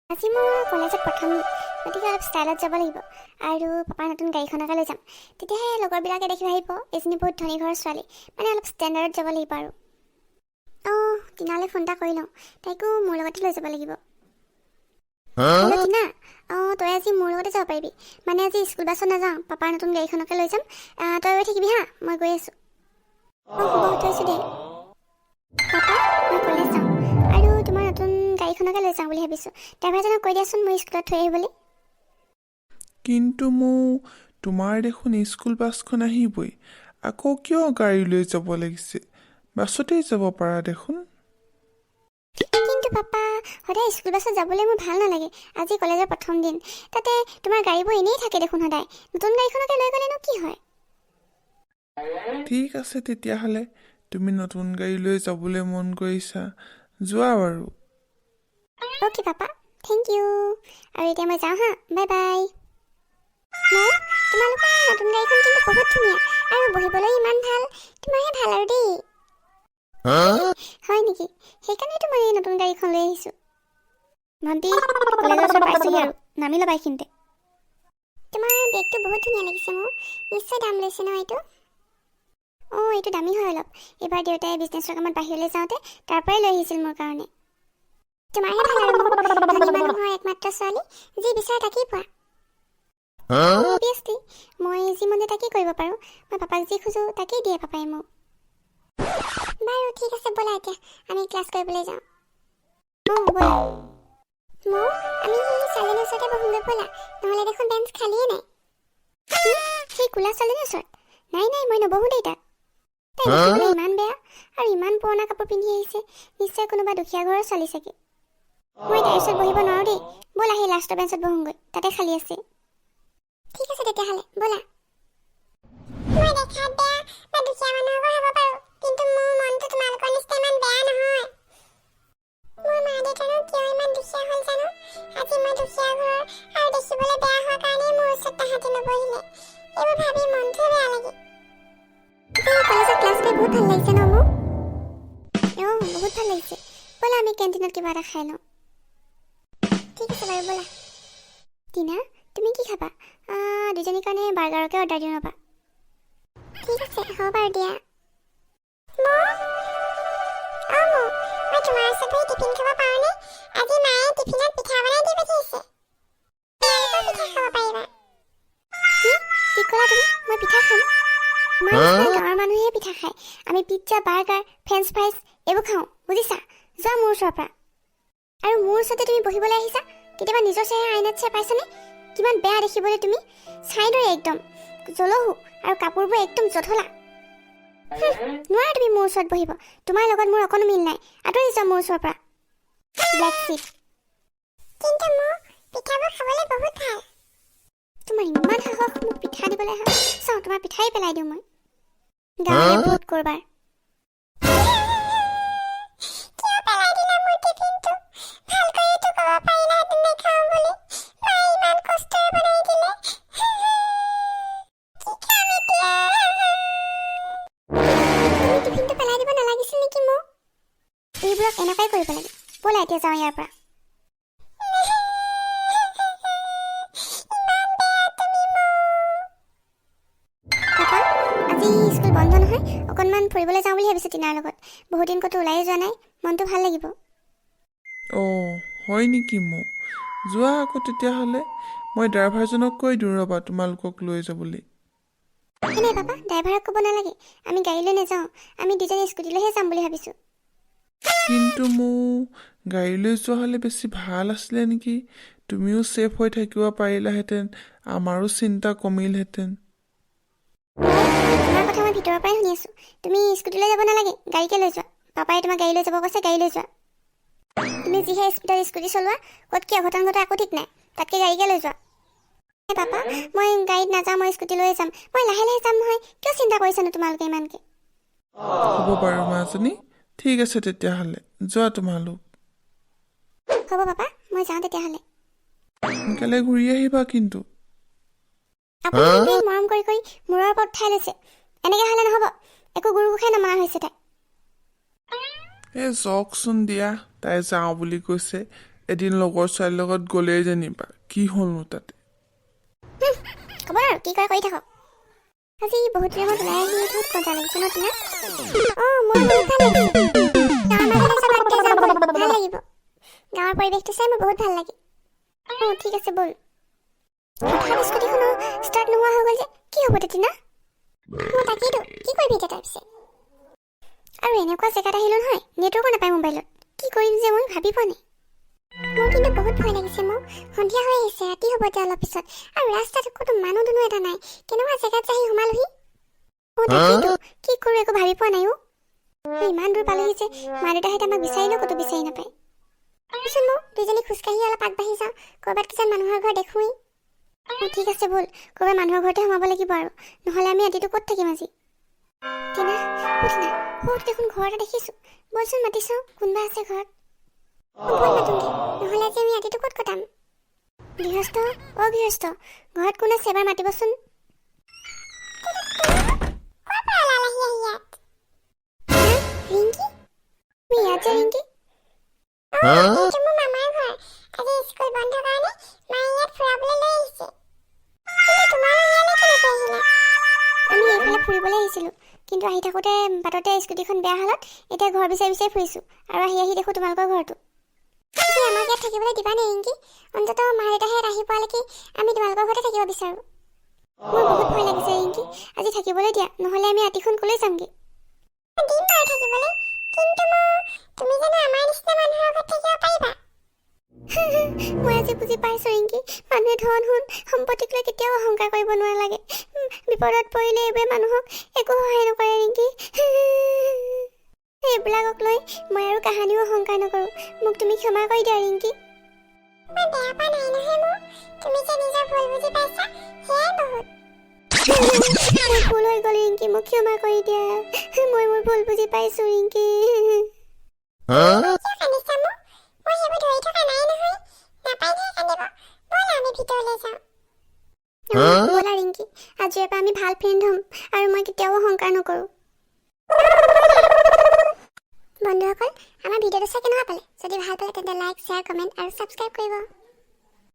আজি মই কলেজত প্ৰথম গতিকে অলপ ষ্টাইলত যাব লাগিব আৰু পাপাৰ নতুন গাড়ীখনকে লৈ যাম তেতিয়াহে লগৰবিলাকে দেখি ভাবিব এজনী বহুত ধনী ঘৰৰ ছোৱালী মানে অলপ ষ্টেণ্ডাৰ্ডত যাব লাগিব আৰু টিনালৈ ফোন এটা কৰি লওঁ তাইকো মোৰ লগতে লৈ যাব লাগিব হেল্ল' টিনা তই আজি মোৰ লগতে যাব পাৰিবি মানে আজি স্কুল বাছত নাযাওঁ পাপাৰ নতুন গাড়ীখনকে লৈ যাম তই ৰৈ থাকিবি হা মই গৈ আছোঁ হ'ব থৈছোঁ দেই পাপা মই কলেজ যাওঁ আৰু তোমাৰ নতুন গাড়ীখনকে লৈ যাওঁ বুলি ভাবিছোঁ ড্ৰাইভাৰজনক কৈ দিয়াচোন মই স্কুলত থৈ আহিবলৈ কিন্তু তোমাৰ দেখোন স্কুল বাছখন আহিবই আকৌ কিয় গাড়ী লৈ যাব লাগিছে বাছতেই যাব পাৰা দেখোন কিন্তু পাপা সদায় স্কুল বাছত যাবলৈ মোৰ ভাল নালাগে আজি কলেজৰ প্ৰথম দিন তাতে তোমাৰ গাড়ীবোৰ এনেই থাকে দেখোন সদায় নতুন গাড়ীখনকে লৈ গ'লেনো কি হয় ঠিক আছে তেতিয়াহ'লে তুমি নতুন গাড়ী লৈ যাবলৈ মন কৰিছা যোৱা বাৰু অ'কে পাপা থেংক ইউ আৰু এতিয়া মই যাওঁ হা বাই বাই তোমালোকৰ নতুন গাড়ীখন কিন্তু বহুত ধুনীয়া আৰু বহিবলৈ ইমান ভাল তোমাৰহে ভাল আৰু দেই হয় নেকি সেইকাৰণেতো মই এই নতুন গাড়ীখন লৈ আহিছোঁ ভণ্টি কলেজৰ ওচৰত পাইছোহি আৰু নামি ল'বা এইখিনিতে তোমাৰ বেগটো বহুত ধুনীয়া লাগিছে মোৰ নিশ্চয় দাম লৈছে ন এইটো এইটো দামী হয় অলপ এইবাৰ দেউতাই বিজনেছৰ কামত বাহিৰলৈ যাওঁতে তাৰ পৰাই লৈ আহিছিল মোৰ কাৰণে তোমাৰহে ভাল আৰু ধনী মানুহৰ একমাত্ৰ ছোৱালী যি বিচাৰে তাকেই পোৱা অভিয়াছলি মই যি মনে তাকেই কৰিব পাৰোঁ মই পাপাক যি খোজোঁ তাকেই দিয়ে পাপাই মোক বাৰু ঠিক আছে ব'লা এতিয়া আমি ক্লাছ কৰিবলৈ যাওঁ ব'লা আমি ছোৱালীজনীৰ ওচৰতে বহোঁগৈ ব'লা নহ'লে দেখোন বেঞ্চ খালিয়ে নাই সেই কোলা ছোৱালীজনীৰ ওচৰত নাই মই নবহোঁ দেই তাত তাই দেখিবলৈ ইমান বেয়া আৰু ইমান পুৰণা কাপোৰ পিন্ধি আহিছে নিশ্চয় কোনোবা দুখীয়া ঘৰৰ ছোৱালী চাগে মই তাইৰ ওচৰত বহিব নোৱাৰোঁ দেই ব'লা সেই লাষ্টৰ বেঞ্চত বহোঁগৈ তাতে খালী আছে ঠিক আছে তেতিয়াহ'লে ব'লা মই দেখাত বেয়া বা দুখীয়া মানুহৰ ঘৰ হ'ব পাৰোঁ কিন্তু মোৰ মনটো তোমালোকৰ নিচিনা ইমান বেয়া নহয় মোৰ মা দেউতানো কিয় ইমান দুখীয়া হ'ল জানো আজি মই দুখীয়া ঘৰৰ আৰু দেখিবলৈ বেয়া হোৱাৰ কাৰণেই মোৰ ওচৰত তাহাঁতি নবহিলে এইবোৰ ভাবি মনটোৱে বেয়া লাগে কলেজত ক্লাছ কৰি বহুত ভাল লাগিছে ন মোক বহুত ভাল লাগিছে ব'লা আমি কেণ্টিনত কিবা এটা খাই লওঁ ঠিক আছে বাৰু ব'লা টিনা তুমি কি খাবা দুজনীৰ কাৰণে বাৰ্গাৰকে অৰ্ডাৰ দিওঁ ৰ'বা ঠিক আছে হ'ব বাৰু দিয়া মই তোমাৰ ওচৰত বহি টিফিন খাব পাৰোঁনে আজি মায়ে টিফিনত পিঠা বনাই দি পঠিয়াইছে তোমালোকেও পিঠা খাব পাৰিবা কি ক'লা তুমি মই পিঠা খাম আমাৰ নিচিনা গাঁৱৰ মানুহে পিঠা খায় আমি পিজ্জা বাৰ্গাৰ ফ্ৰেঞ্চ ফ্ৰাইজ এইবোৰ খাওঁ বুজিছা যোৱা মোৰ ওচৰৰ পৰা আৰু মোৰ ওচৰতে তুমি বহিবলৈ আহিছা কেতিয়াবা নিজৰ চেহেৰা আইনাত চাই পাইছানে কিমান বেয়া দেখিবলৈ তুমি চাইদৰে একদম জলহু আৰু কাপোৰবোৰ একদম জধলা নোৱাৰা তুমি মোৰ ওচৰত বহিব তোমাৰ লগত মোৰ অকণো মিল নাই আঁতৰি যোৱা মোৰ ওচৰৰ পৰা ব্লেক চিপ কিন্তু মোৰ পিঠাবোৰ খাবলৈ বহুত ভাল তোমাৰ ইমান সাহস মোক পিঠা দিবলৈ আহা চাওঁ তোমাৰ পিঠাই পেলাই দিওঁ মই গাঁৱলীয়া বহুত কৰবাৰ এইবোৰক এনেকুৱাই কৰিব লাগে ব'লা এতিয়া যাওঁ ইয়াৰ পৰা পাপা আজি স্কুল বন্ধ নহয় অকণমান ফুৰিবলৈ যাওঁ বুলি ভাবিছোঁ টিনাৰ লগত বহুত দিন ক'তো ওলাই যোৱা নাই মনটো ভাল লাগিব হয় নেকি যোৱা আকৌ তেতিয়াহ'লে মই ড্ৰাইভাৰজনক কৈ দিওঁ ৰ'বা তোমালোকক লৈ যাবলৈ নাই পাপা ড্ৰাইভাৰক ক'ব নালাগে আমি গাড়ী লৈ নাযাওঁ আমি দুজনী স্কুটিলৈহে যাম বুলি ভাবিছোঁ কিন্তু গাড়ী লৈ যোৱা হ'লে বেছি ভাল আছিলে নেকি তুমিও ছেফ হৈ থাকিব পাৰিলাহেঁতেন আমাৰো চিন্তা কমিলহেঁতেন তোমাৰ কথা মই ভিতৰৰ পৰাই শুনি আছোঁ তুমি স্কুটিলৈ যাব নালাগে গাড়ীকে লৈ যোৱা পাপাই তোমাক গাড়ী লৈ যাব কৈছে গাড়ী লৈ যোৱা তুমি যিহে স্পীডত স্কুটি চলোৱা ক'ত কি অঘটন ঘটা একো ঠিক নাই তাতকৈ গাড়ীকে লৈ যোৱা পাপা মই গাড়ীত নাযাওঁ মই স্কুটি লৈ যাম মই লাহে লাহে যাম নহয় কিয় চিন্তা কৰিছানো তোমালোকে ইমানকৈ হ'ব বাৰু মাজনী ঠিক আছে তেতিয়াহ'লে যোৱা তোমালোক হ'ব পাপা মই যাওঁ তেতিয়াহ'লে সোনকালে ঘূৰি আহিবা কিন্তু আপুনি মৰম কৰি কৰি মূৰৰ ওপৰত উঠাই লৈছে এনেকৈ হ'লে নহ'ব একো গুৰু গোসাঁই নমনা হৈছে তাই যাওকচোন দিয়া তাই যাওঁ বুলি কৈছে এদিন লগৰ ছোৱালীৰ লগত গ'লেই জানিবা কি হ'লনো তাতে ক'ব আৰু কি কৰে কৰি থাকক আজি বহুত দিনৰ মূৰত ওলাই আহি বহুত মজা লাগিছে ন তোমাৰ মোৰ বহুত ভাল লাগিছে ভাল লাগিব গাঁৱৰ পৰিৱেশটো চাই মোৰ বহুত ভাল লাগে ঠিক আছে ব'ল স্কুটিখনো ষ্টাৰ্ট নোহোৱা হৈ গ'ল যে কি হ'ব তেতিয়া তাকেইতো কি কৰিবি এতিয়া তাৰপিছত আৰু এনেকুৱা জেগাত আহিলো নহয় নেটৱৰ্কো নাপায় মোবাইলত কি কৰিম যে মই ভাবি পোৱা নাই মোৰ কিন্তু বহুত ভয় লাগিছে মোৰ সন্ধিয়া হৈ আহিছে ৰাতি হ'ব এতিয়া অলপ পিছত আৰু ৰাস্তাত কোনো মানুহ দুনুহ এটা নাই কেনেকুৱা জেগাত যাই সোমালোহি তাকেইতো কি কৰোঁ একো ভাবি পোৱা নাই ইমান দূৰ পালোহি যে মা দেউতাহঁতে আমাক বিচাৰিলেও ক'তো বিচাৰি নাপায় তাৰপিছত মই দুইজনী খোজকাঢ়ি অলপ আগবাঢ়ি যাওঁ ক'ৰবাত কিছুমান মানুহৰ ঘৰ দেখোঁৱেই ঠিক আছে ব'ল ক'ৰবাত মানুহৰ ঘৰতে সোমাব লাগিব আৰু নহ'লে আমি ৰাতিটো ক'ত থাকিম আজি টিনা দেখোন ঘৰ এটা দেখিছোঁ বলচোন মাতি চাওঁ কোনোবা আছে ঘৰত ব'ল মাতোঁগৈ নহ'লে আজি আমি ৰাতিটো ক'ত কটাম গৃহস্থ গৃহস্থ ঘৰত কোন আছে এবাৰ মাতিবচোন ৰিংকি তুমি ইয়াত যে ৰিংকি এইটো মোৰ মামাৰ ঘৰ আজি স্কুল বন্ধ কাৰণে মায়ে ইয়াত ফুৰাবলৈ লৈ আহিছে তোমালোক ইয়ালৈ কেনেকৈ আহিলা আমি এইফালে ফুৰিবলৈ আহিছিলোঁ কিন্তু আহি থাকোঁতে বাটতে স্কুটিখন বেয়া হ'লত এতিয়া ঘৰ বিচাৰি বিচাৰি ফুৰিছোঁ আৰু আহি দেখোঁ তোমালোকৰ ঘৰটো আজি আমাক ইয়াত থাকিবলৈ দিবা নে ৰিংকি অন্ততঃ মা দেউতাহঁত আহি পোৱালৈকে আমি তোমালোকৰ ঘৰতে থাকিব বিচাৰোঁ মোৰ বহুত ভয় লাগিছে ৰিংকি আজি থাকিবলৈ দিয়া নহ'লে আমি ৰাতিখন ক'লৈ যামগৈ দিম বাৰু থাকিবলৈ কিন্তু তুমি জানো আমাৰ নিচিনা মানুহৰ ঘৰত থাকিব পাৰিবা মই আজি বুজি পাইছোঁ ৰিংকি মানুহে ধন সোণ সম্পত্তিক লৈ কেতিয়াও অহংকাৰ কৰিব নালাগে বিপদত পৰিলে এইবোৰে মানুহক একো সহায় নকৰে ৰিংকি এইবিলাকক লৈ মই আৰু কাহানিও অহংকাৰ নকৰোঁ মোক তুমি ক্ষমা কৰি দিয়া ৰিংকি মই বেয়া পোৱা নাই নহয় মোৰ তুমি যে নিজৰ ভুল বুজি পাইছা সেয়াই বহুত মোৰ ভুল হৈ গ'ল ৰিংকি মোক ক্ষমা কৰি দিয়া মই মোৰ ভুল বুজি পাইছোঁ ৰিংকি ব'লা ৰিংকি আজিৰ পৰা আমি ভাল ফ্ৰেণ্ড হ'ম আৰু মই কেতিয়াও অহংকাৰ নকৰোঁ বন্ধুসকল আমাৰ ভিডিঅ'টো চাই কেনেকুৱা পালে যদি ভাল পালে তেন্তে লাইক শ্বেয়াৰ কমেণ্ট আৰু ছাবস্ক্ৰাইব কৰিব